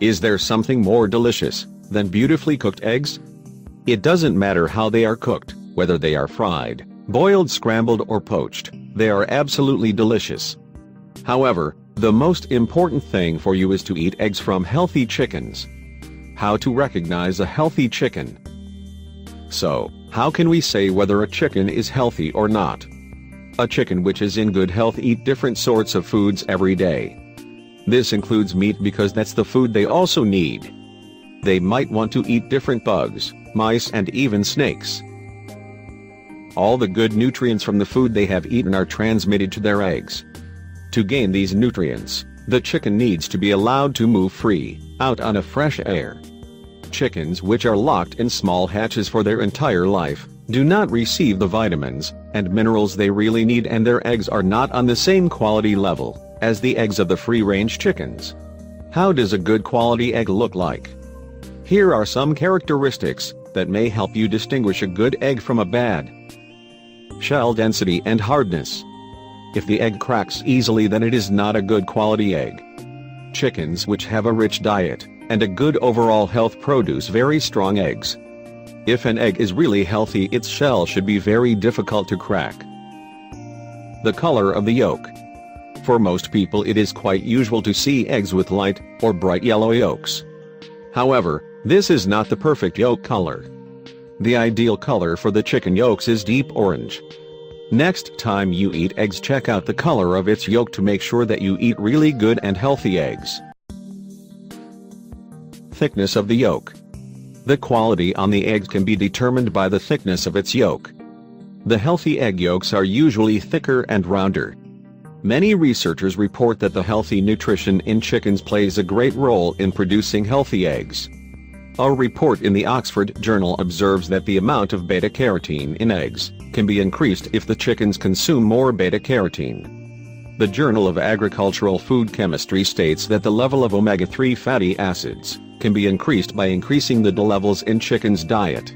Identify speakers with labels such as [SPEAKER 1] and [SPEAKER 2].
[SPEAKER 1] Is there something more delicious than beautifully cooked eggs? It doesn't matter how they are cooked, whether they are fried, boiled, scrambled, or poached, they are absolutely delicious. However, the most important thing for you is to eat eggs from healthy chickens. How to recognize a healthy chicken? So, how can we say whether a chicken is healthy or not? A chicken which is in good health eat different sorts of foods every day. This includes meat because that's the food they also need. They might want to eat different bugs, mice, and even snakes. All the good nutrients from the food they have eaten are transmitted to their eggs. To gain these nutrients, the chicken needs to be allowed to move free, out on a fresh air. Chickens which are locked in small hatches for their entire life, do not receive the vitamins and minerals they really need, and their eggs are not on the same quality level as the eggs of the free-range chickens. How does a good quality egg look like? Here are some characteristics that may help you distinguish a good egg from a bad. Shell density and hardness. If the egg cracks easily, then it is not a good quality egg. Chickens which have a rich diet and a good overall health produce very strong eggs. If an egg is really healthy, its shell should be very difficult to crack. The color of the yolk. For most people it is quite usual to see eggs with light or bright yellow yolks. However, this is not the perfect yolk color. The ideal color for the chicken yolks is deep orange. Next time you eat eggs, check out the color of its yolk to make sure that you eat really good and healthy eggs. Thickness of the yolk. The quality on the eggs can be determined by the thickness of its yolk. The healthy egg yolks are usually thicker and rounder. Many researchers report that the healthy nutrition in chickens plays a great role in producing healthy eggs. A report in the Oxford Journal observes that the amount of beta-carotene in eggs can be increased if the chickens consume more beta-carotene. The Journal of Agricultural Food Chemistry states that the level of omega-3 fatty acids can be increased by increasing the levels in chickens' diet.